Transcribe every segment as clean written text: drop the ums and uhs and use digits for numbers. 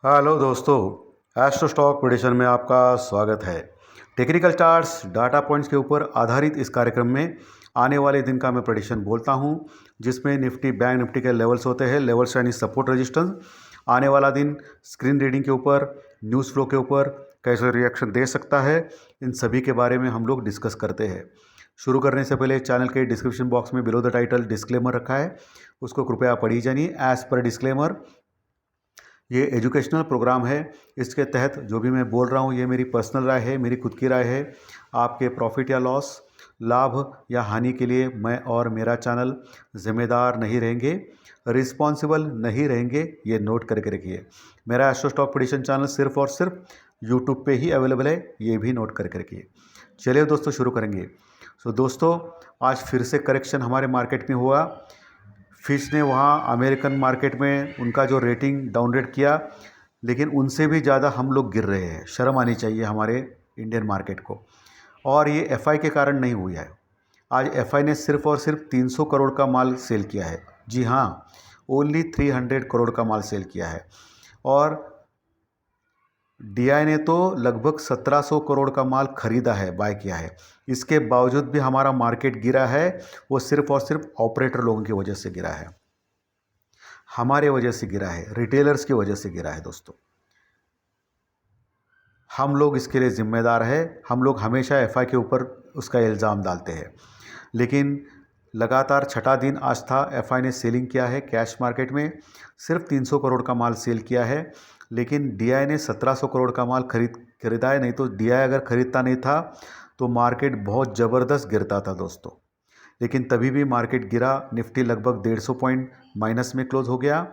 Hello दोस्तों, astro stock prediction में आपका स्वागत है। टेक्निकल चार्ट्स डाटा पॉइंट्स के ऊपर आधारित इस कार्यक्रम में आने वाले दिन का मैं प्रेडिक्शन बोलता हूं, जिसमें निफ्टी बैंक निफ्टी के लेवल्स होते हैं, लेवल्स यानी सपोर्ट रेजिस्टेंस। आने वाला दिन स्क्रीन रीडिंग के ऊपर, न्यूज़ फ्लो के ऊपर कैसे रिएक्शन दे सकता है, इन सभी के बारे में हम लोग डिस्कस करते हैं। शुरू करने से पहले चैनल के डिस्क्रिप्शन बॉक्स में बिलो द टाइटल डिस्क्लेमर रखा है, उसको कृपया पढ़ी जानिए। एज पर डिस्क्लेमर, ये एजुकेशनल प्रोग्राम है। इसके तहत जो भी मैं बोल रहा हूँ ये मेरी पर्सनल राय है, मेरी खुद की राय है। आपके प्रॉफिट या लॉस, लाभ या हानि के लिए मैं और मेरा चैनल जिम्मेदार नहीं रहेंगे, रिस्पॉन्सिबल नहीं रहेंगे, ये नोट करके रखिए। मेरा एस्ट्रो स्टॉक प्रेडिक्शन चैनल सिर्फ और सिर्फ यूट्यूब पे ही अवेलेबल है, ये भी नोट करके रखिए। चलिए दोस्तों, शुरू करेंगे। दोस्तों, आज फिर से करेक्शन हमारे मार्केट में हुआ। फिच ने वहाँ अमेरिकन मार्केट में उनका जो रेटिंग डाउनग्रेड किया, लेकिन उनसे भी ज़्यादा हम लोग गिर रहे हैं। शर्म आनी चाहिए हमारे इंडियन मार्केट को। और ये एफआई के कारण नहीं हुई है। आज एफआई ने सिर्फ और सिर्फ 300 करोड़ का माल सेल किया है। जी हाँ, ओनली 300 करोड़ का माल सेल किया है। और डीआई ने तो लगभग 1700 करोड़ का माल खरीदा है, बाय किया है। इसके बावजूद भी हमारा मार्केट गिरा है। वो सिर्फ और सिर्फ ऑपरेटर लोगों की वजह से गिरा है, हमारे वजह से गिरा है, रिटेलर्स की वजह से गिरा है। दोस्तों, हम लोग इसके लिए जिम्मेदार है। हम लोग हमेशा एफआई के ऊपर उसका इल्ज़ाम डालते हैं, लेकिन लगातार छठा दिन आज था एफआई ने सेलिंग किया है। कैश मार्केट में सिर्फ 300 करोड़ का माल सेल किया है, लेकिन डीआई ने 1700 करोड़ का माल खरीदा है। नहीं तो डीआई अगर खरीदता नहीं था तो मार्केट बहुत ज़बरदस्त गिरता था दोस्तों। लेकिन तभी भी मार्केट गिरा। निफ्टी लगभग 150 पॉइंट माइनस में क्लोज हो गया,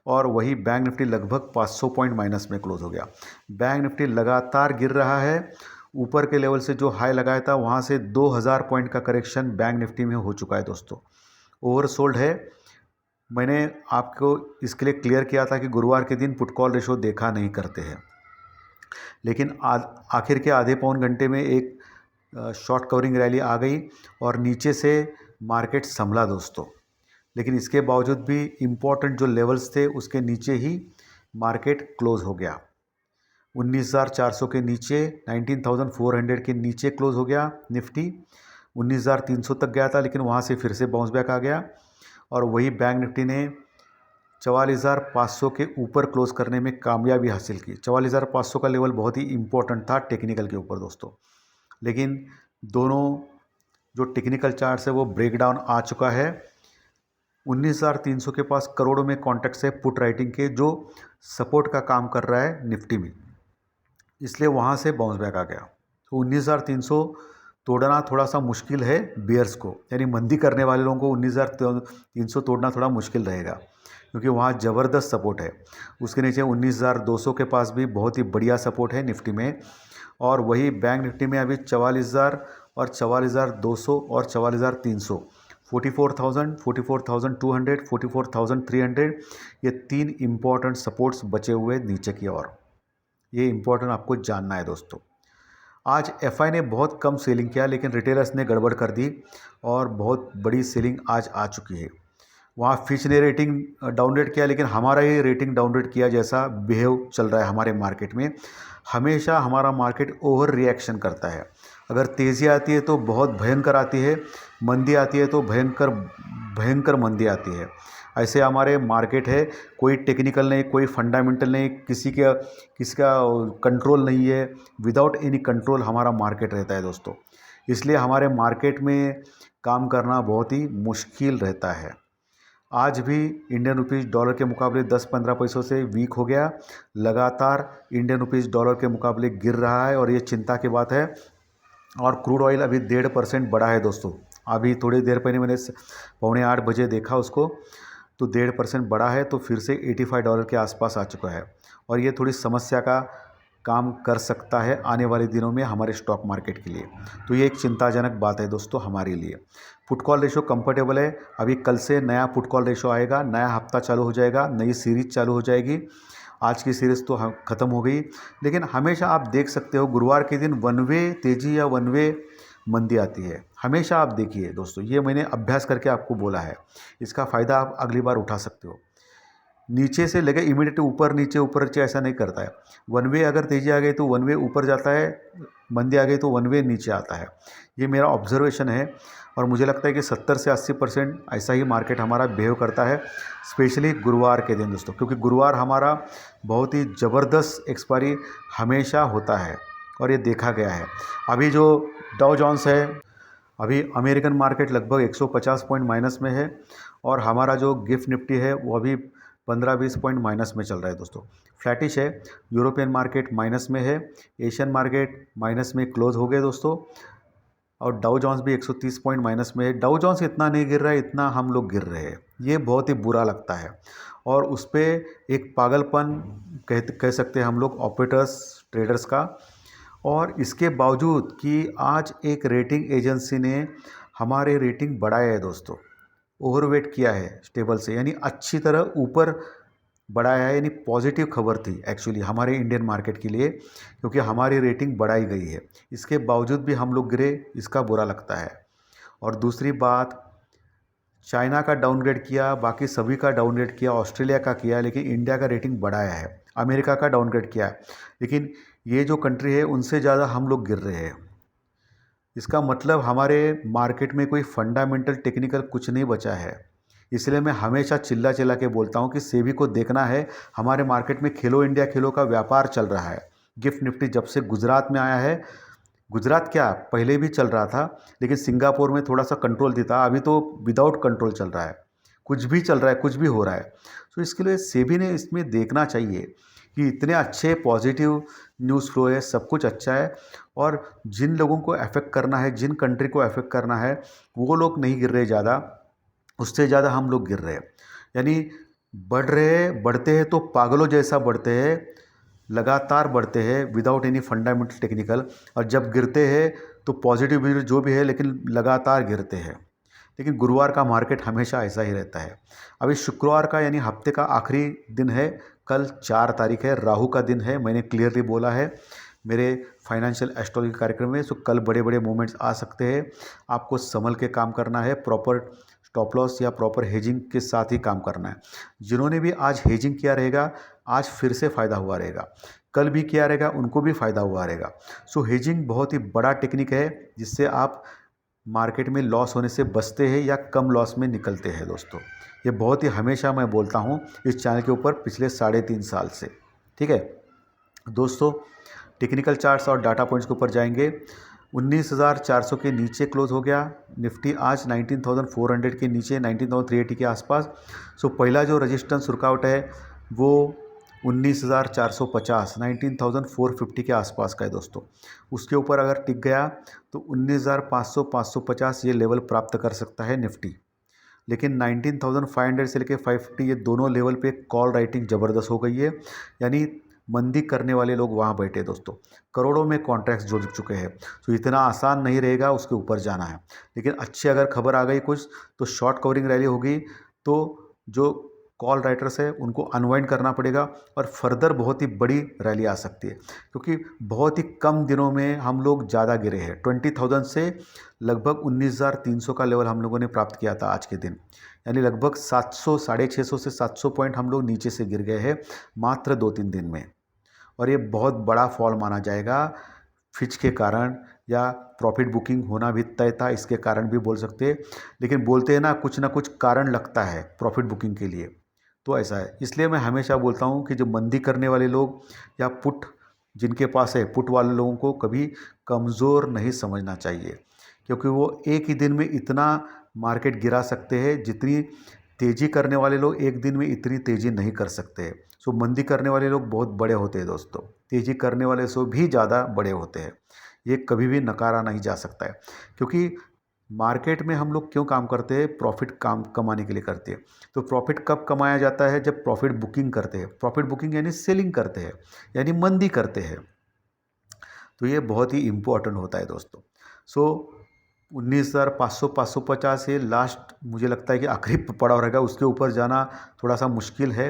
और वही बैंक निफ्टी लगभग 500 पॉइंट माइनस में क्लोज हो गया। बैंक निफ्टी लगातार गिर रहा है। ऊपर के लेवल से जो हाई लगाया था वहाँ से 2000 पॉइंट का करेक्शन बैंक निफ्टी में हो चुका है दोस्तों। ओवरसोल्ड है। मैंने आपको इसके लिए क्लियर किया था कि गुरुवार के दिन पुट कॉल रेशो देखा नहीं करते हैं, लेकिन आखिर के आधे पौन घंटे में एक शॉर्ट कवरिंग रैली आ गई और नीचे से मार्केट संभला दोस्तों। लेकिन इसके बावजूद भी इम्पोर्टेंट जो लेवल्स थे उसके नीचे ही मार्केट क्लोज हो गया। 19,400 के नीचे, 19,400 के नीचे क्लोज हो गया निफ्टी। 19,300 तक गया था, लेकिन वहाँ से फिर से बाउंस बैक आ गया। और वही बैंक निफ्टी ने 44,500 के ऊपर क्लोज करने में कामयाबी हासिल की। 44,500 का लेवल बहुत ही इम्पोर्टेंट था टेक्निकल के ऊपर दोस्तों। लेकिन दोनों जो टेक्निकल चार्ट्स है वो ब्रेकडाउन आ चुका है। 19,300 के पास करोड़ों में कॉन्टैक्ट्स है पुट राइटिंग के, जो सपोर्ट का काम कर रहा है निफ्टी में, इसलिए वहाँ से बाउंस बैक आ गया। तो 19,300 तोड़ना थोड़ा सा मुश्किल है बियर्स को, यानी मंदी करने वाले लोगों को 19,300 तोड़ना थोड़ा मुश्किल रहेगा, क्योंकि वहाँ ज़बरदस्त सपोर्ट है। उसके नीचे 19,200 के पास भी बहुत ही बढ़िया सपोर्ट है निफ्टी में। और वही बैंक निफ्टी में अभी 44,000 और 44,200 और 44,300, 44,000, 44,200, 44,300, ये तीन इम्पॉर्टेंट सपोर्ट्स बचे हुए नीचे की ओर। ये इम्पोर्टेंट आपको जानना है दोस्तों। आज एफआई ने बहुत कम सेलिंग किया, लेकिन रिटेलर्स ने गड़बड़ कर दी और बहुत बड़ी सेलिंग आज आ चुकी है। वहाँ फिच ने रेटिंग डाउनग्रेड किया, लेकिन हमारा ही रेटिंग डाउनग्रेड किया जैसा बिहेव चल रहा है हमारे मार्केट में। हमेशा हमारा मार्केट ओवर रिएक्शन करता है। अगर तेज़ी आती है तो बहुत भयंकर आती है, मंदी आती है तो भयंकर भयंकर मंदी आती है। ऐसे हमारे मार्केट है। कोई टेक्निकल नहीं, कोई फंडामेंटल नहीं, किसी का कंट्रोल नहीं है। विदाउट एनी कंट्रोल हमारा मार्केट रहता है दोस्तों। इसलिए हमारे मार्केट में काम करना बहुत ही मुश्किल रहता है। आज भी इंडियन रुपीज़ डॉलर के मुकाबले 10-15 पैसों से वीक हो गया। लगातार इंडियन रुपीज़ डॉलर के मुकाबले गिर रहा है, और ये चिंता की बात है। और क्रूड ऑयल अभी 1.5% बढ़ा है दोस्तों। अभी थोड़ी देर पहले मैंने 7:45 बजे देखा उसको, तो 1.5% बढ़ा है, तो फिर से $85 के आसपास आ चुका है। और ये थोड़ी समस्या का काम कर सकता है आने वाले दिनों में हमारे स्टॉक मार्केट के लिए। तो ये एक चिंताजनक बात है दोस्तों हमारे लिए। पुट कॉल रेशो कंफर्टेबल है। अभी कल से नया पुट कॉल रेशो आएगा, नया हफ्ता चालू हो जाएगा, नई सीरीज चालू हो जाएगी। आज की सीरीज़ तो ख़त्म हो गई, लेकिन हमेशा आप देख सकते हो गुरुवार के दिन वन वे तेज़ी या वन वे मंदी आती है। हमेशा आप देखिए दोस्तों, ये मैंने अभ्यास करके आपको बोला है। इसका फ़ायदा आप अगली बार उठा सकते हो। नीचे से लेके इमीडिएट ऊपर नीचे ऐसा नहीं करता है। वन वे अगर तेज़ी आ गई तो वन वे ऊपर जाता है, मंदी आ गई तो वन वे नीचे आता है। ये मेरा ऑब्जर्वेशन है और मुझे लगता है कि 70 से 80% ऐसा ही मार्केट हमारा बिहेव करता है, स्पेशली गुरुवार के दिन दोस्तों, क्योंकि गुरुवार हमारा बहुत ही ज़बरदस्त एक्सपायरी हमेशा होता है और ये देखा गया है। अभी जो डाउ जोन्स है, अभी अमेरिकन मार्केट लगभग 150 पॉइंट माइनस में है और हमारा जो गिफ्ट निफ्टी है वो अभी 15-20 पॉइंट माइनस में चल रहा है दोस्तों, फ्लैटिश है। यूरोपियन मार्केट माइनस में है, एशियन मार्केट माइनस में क्लोज हो गए दोस्तों, और डाउ जोन्स भी 130 पॉइंट माइनस में है। डाउ जोन्स इतना नहीं गिर रहा है, इतना हम लोग गिर रहे हैं, ये बहुत ही बुरा लगता है। और उस पर एक पागलपन कह सकते हैं हम लोग ऑपरेटर्स ट्रेडर्स का। और इसके बावजूद कि आज एक रेटिंग एजेंसी ने हमारे रेटिंग बढ़ाया है दोस्तों, ओवरवेट किया है स्टेबल से, यानी अच्छी तरह ऊपर बढ़ाया है, यानी पॉजिटिव खबर थी एक्चुअली हमारे इंडियन मार्केट के लिए, क्योंकि हमारी रेटिंग बढ़ाई गई है। इसके बावजूद भी हम लोग गिरे, इसका बुरा लगता है। और दूसरी बात, चाइना का डाउनग्रेड किया, बाकी सभी का डाउनग्रेड किया, ऑस्ट्रेलिया का किया, लेकिन इंडिया का रेटिंग बढ़ाया है। अमेरिका का डाउनग्रेड किया है, लेकिन ये जो कंट्री है उनसे ज़्यादा हम लोग गिर रहे हैं। इसका मतलब हमारे मार्केट में कोई फंडामेंटल टेक्निकल कुछ नहीं बचा है। इसलिए मैं हमेशा चिल्ला चिल्ला के बोलता हूँ कि सेबी को देखना है, हमारे मार्केट में खेलो इंडिया खेलो का व्यापार चल रहा है। गिफ्ट निफ्टी जब से गुजरात में आया है, गुजरात क्या पहले भी चल रहा था, लेकिन सिंगापुर में थोड़ा सा कंट्रोल देता, अभी तो विदाउट कंट्रोल चल रहा है, कुछ भी चल रहा है, कुछ भी हो रहा है। तो इसके लिए सेबी ने इसमें देखना चाहिए कि इतने अच्छे पॉजिटिव न्यूज़ फ्लो है, सब कुछ अच्छा है, और जिन लोगों को अफेक्ट करना है, जिन कंट्री को अफेक्ट करना है, वो लोग नहीं गिर रहे ज़्यादा, उससे ज़्यादा हम लोग गिर रहे हैं। यानी बढ़ते हैं तो पागलों जैसा बढ़ते हैं, लगातार बढ़ते हैं विदाउट एनी फंडामेंटल टेक्निकल, और जब गिरते हैं तो पॉजिटिव जो भी है लेकिन लगातार गिरते हैं। लेकिन गुरुवार का मार्केट हमेशा ऐसा ही रहता है। अभी शुक्रवार का यानी हफ्ते का आखिरी दिन है, कल 4 तारीख है, राहु का दिन है, मैंने क्लियरली बोला है मेरे फाइनेंशियल एस्ट्रोलॉजी कार्यक्रम में। सो कल बड़े बड़े मूवमेंट्स आ सकते हैं, आपको संभल के काम करना है, प्रॉपर स्टॉप लॉस या प्रॉपर हेजिंग के साथ ही काम करना है। जिन्होंने भी आज हेजिंग किया रहेगा, आज फिर से फ़ायदा हुआ रहेगा, कल भी किया रहेगा उनको भी फ़ायदा हुआ रहेगा। सो हेजिंग बहुत ही बड़ा टेक्निक है, जिससे आप मार्केट में लॉस होने से बचते हैं या कम लॉस में निकलते हैं दोस्तों। ये बहुत ही हमेशा मैं बोलता हूँ इस चैनल के ऊपर पिछले 3.5 साल से। ठीक है दोस्तों, टेक्निकल चार्ट्स और डाटा पॉइंट्स के ऊपर जाएंगे। 19,400 के नीचे क्लोज हो गया निफ्टी, आज 19,400 के नीचे, 19,380 के आसपास। सो पहला जो रेजिस्टेंस वर्कआउट है वो 19,450 19,450 के आसपास का है दोस्तों। उसके ऊपर अगर टिक गया तो 19,500 550 ये लेवल प्राप्त कर सकता है निफ्टी। लेकिन 19,500 से लेकर 550 ये दोनों लेवल पे कॉल राइटिंग ज़बरदस्त हो गई है, यानी मंदी करने वाले लोग वहाँ बैठे दोस्तों, करोड़ों में कॉन्ट्रैक्ट्स जुड़ चुके हैं। तो इतना आसान नहीं रहेगा उसके ऊपर जाना है, लेकिन अच्छी अगर खबर आ गई कुछ तो शॉर्ट कवरिंग रैली होगी, तो जो कॉल राइटर्स है उनको अनवाइंड करना पड़ेगा और फर्दर बहुत ही बड़ी रैली आ सकती है, क्योंकि बहुत ही कम दिनों में हम लोग ज़्यादा गिरे हैं। 20,000 से लगभग 19,300 का लेवल हम लोगों ने प्राप्त किया था आज के दिन, यानी लगभग 700 650 से 700 पॉइंट हम लोग नीचे से गिर गए हैं मात्र 2-3 दिन में। और ये बहुत बड़ा फॉल माना जाएगा फिच के कारण, या प्रॉफिट बुकिंग होना भी तय था इसके कारण भी बोल सकते हैं। लेकिन बोलते हैं ना कुछ कारण लगता है प्रॉफिट बुकिंग के लिए, तो ऐसा है। इसलिए मैं हमेशा बोलता हूँ कि जो मंदी करने वाले लोग या पुट जिनके पास है, पुट वाले लोगों को कभी कमज़ोर नहीं समझना चाहिए, क्योंकि वो एक ही दिन में इतना मार्केट गिरा सकते हैं जितनी तेज़ी करने वाले लोग एक दिन में इतनी तेज़ी नहीं कर सकते। सो मंदी करने वाले लोग बहुत बड़े होते हैं दोस्तों, तेज़ी करने वाले से भी ज़्यादा बड़े होते हैं, ये कभी भी नकारा नहीं जा सकता है। क्योंकि मार्केट में हम लोग क्यों काम करते हैं, प्रॉफिट काम कमाने के लिए करते हैं। तो प्रॉफिट कब कमाया जाता है, जब प्रॉफिट बुकिंग करते हैं। प्रॉफिट बुकिंग यानी सेलिंग करते हैं, यानी मंदी करते हैं। तो ये बहुत ही इम्पोर्टेंट होता है दोस्तों। सो 19,500 550 ये लास्ट मुझे लगता है कि आखिरी पड़ाव रहेगा, उसके ऊपर जाना थोड़ा सा मुश्किल है।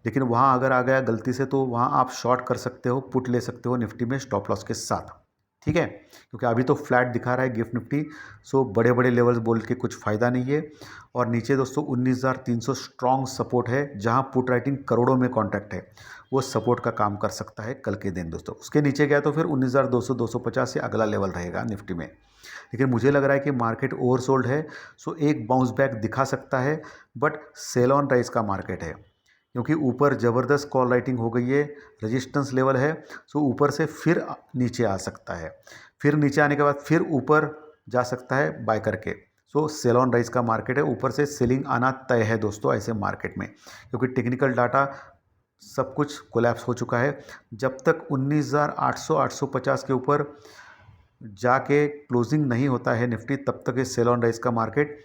लेकिन वहाँ अगर आ गया गलती से तो वहाँ आप शॉर्ट कर सकते हो, पुट ले सकते हो निफ्टी में स्टॉप लॉस के साथ। ठीक है, क्योंकि अभी तो फ्लैट दिखा रहा है गिफ्ट निफ्टी, सो बड़े बड़े लेवल्स बोल के कुछ फ़ायदा नहीं है। और नीचे दोस्तों 19,300 स्ट्रॉन्ग सपोर्ट है, जहां पुट राइटिंग करोड़ों में कॉन्ट्रैक्ट है, वो सपोर्ट का काम कर सकता है कल के दिन दोस्तों। उसके नीचे गया तो फिर 19,200 250 से अगला लेवल रहेगा निफ्टी में। लेकिन मुझे लग रहा है कि मार्केट ओवरसोल्ड है, सो एक बाउंस बैक दिखा सकता है, बट सेल ऑन राइज का मार्केट है, क्योंकि ऊपर ज़बरदस्त कॉल राइटिंग हो गई है, रेजिस्टेंस लेवल है, सो ऊपर से फिर नीचे आ सकता है, फिर नीचे आने के बाद फिर ऊपर जा सकता है बाय करके। सो सेल ऑन राइज का मार्केट है, ऊपर से सेलिंग आना तय है दोस्तों ऐसे मार्केट में, क्योंकि टेक्निकल डाटा सब कुछ कोलैप्स हो चुका है। जब तक 19,800 850 के ऊपर जाके क्लोजिंग नहीं होता है निफ्टी, तब तक ये सेल ऑन राइज का मार्केट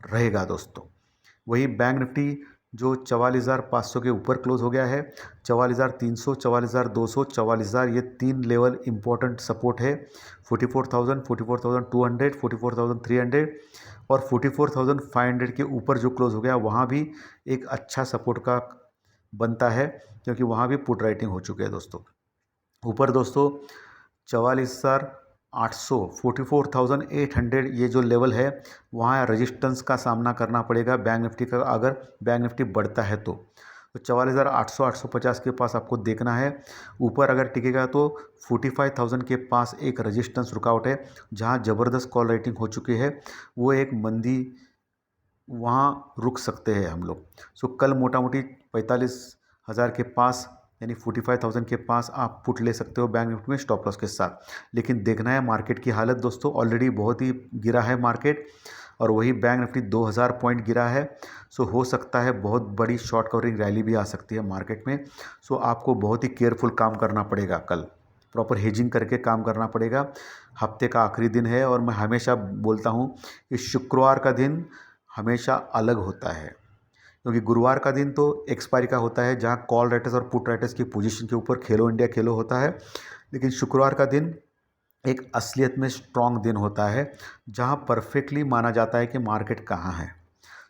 रहेगा दोस्तों। वही बैंक निफ्टी जो 44,500 के ऊपर क्लोज हो गया है, 44,300 44,200 44,000 ये तीन लेवल इंपॉर्टेंट सपोर्ट है। 44,000 44,200 44,300 और 44,500 के ऊपर जो क्लोज हो गया वहाँ भी एक अच्छा सपोर्ट का बनता है, क्योंकि वहाँ भी पुट राइटिंग हो चुके हैं दोस्तों। ऊपर दोस्तों 44,800 44,800 ये जो लेवल है, वहाँ रेजिस्टेंस का सामना करना पड़ेगा बैंक निफ्टी का, अगर बैंक निफ्टी बढ़ता है तो 44,800 850 के पास आपको देखना है। ऊपर अगर टिकेगा तो 45,000 के पास एक रेजिस्टेंस रुकावट है, जहाँ ज़बरदस्त कॉल राइटिंग हो चुकी है, वो एक मंदी वहाँ रुक सकते हैं हम लोग। सो कल मोटा मोटी 45,000 के पास यानी 45,000 के पास आप पुट ले सकते हो बैंक निफ्टी में स्टॉप लॉस के साथ। लेकिन देखना है मार्केट की हालत दोस्तों, ऑलरेडी बहुत ही गिरा है मार्केट, और वही बैंक निफ्टी 2,000 पॉइंट गिरा है। सो हो सकता है बहुत बड़ी शॉर्ट कवरिंग रैली भी आ सकती है मार्केट में। सो आपको बहुत ही केयरफुल काम करना पड़ेगा, कल प्रॉपर हेजिंग करके काम करना पड़ेगा। हफ्ते का आखिरी दिन है, और मैं हमेशा बोलता हूँ कि शुक्रवार का दिन हमेशा अलग होता है, क्योंकि गुरुवार का दिन तो एक्सपायरी का होता है, जहां कॉल राइटर्स और पुट राइटर्स की पोजीशन के ऊपर खेलो इंडिया खेलो होता है। लेकिन शुक्रवार का दिन एक असलियत में स्ट्रांग दिन होता है, जहां परफेक्टली माना जाता है कि मार्केट कहाँ है।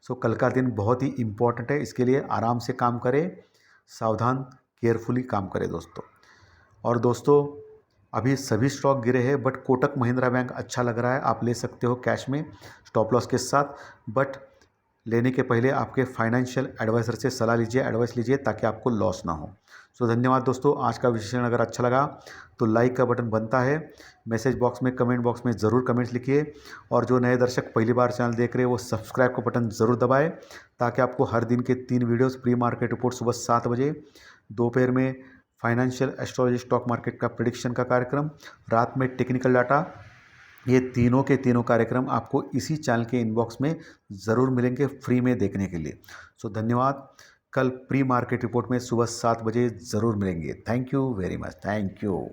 सो कल का दिन बहुत ही इम्पोर्टेंट है, इसके लिए आराम से काम करें, सावधान केयरफुली काम करें दोस्तों। और दोस्तों अभी सभी स्टॉक गिरे हैं, बट कोटक महिंद्रा बैंक अच्छा लग रहा है, आप ले सकते हो कैश में स्टॉप लॉस के साथ। बट लेने के पहले आपके फाइनेंशियल एडवाइज़र से सलाह लीजिए, एडवाइस लीजिए, ताकि आपको लॉस ना हो। सो धन्यवाद दोस्तों। आज का विश्लेषण अगर अच्छा लगा तो लाइक का बटन बनता है, मैसेज बॉक्स में कमेंट बॉक्स में ज़रूर कमेंट्स लिखिए, और जो नए दर्शक पहली बार चैनल देख रहे हैं वो सब्सक्राइब का बटन ज़रूर दबाएं, ताकि आपको हर दिन के 3 वीडियोज़ प्री मार्केट रिपोर्ट सुबह 7 बजे, दोपहर में फाइनेंशियल एस्ट्रोलॉजी स्टॉक मार्केट का प्रेडिक्शन का कार्यक्रम, रात में टेक्निकल डाटा, ये तीनों के तीनों कार्यक्रम आपको इसी चैनल के इनबॉक्स में ज़रूर मिलेंगे फ्री में देखने के लिए। सो धन्यवाद। कल प्री मार्केट रिपोर्ट में सुबह 7 बजे ज़रूर मिलेंगे। Thank you very much. Thank you.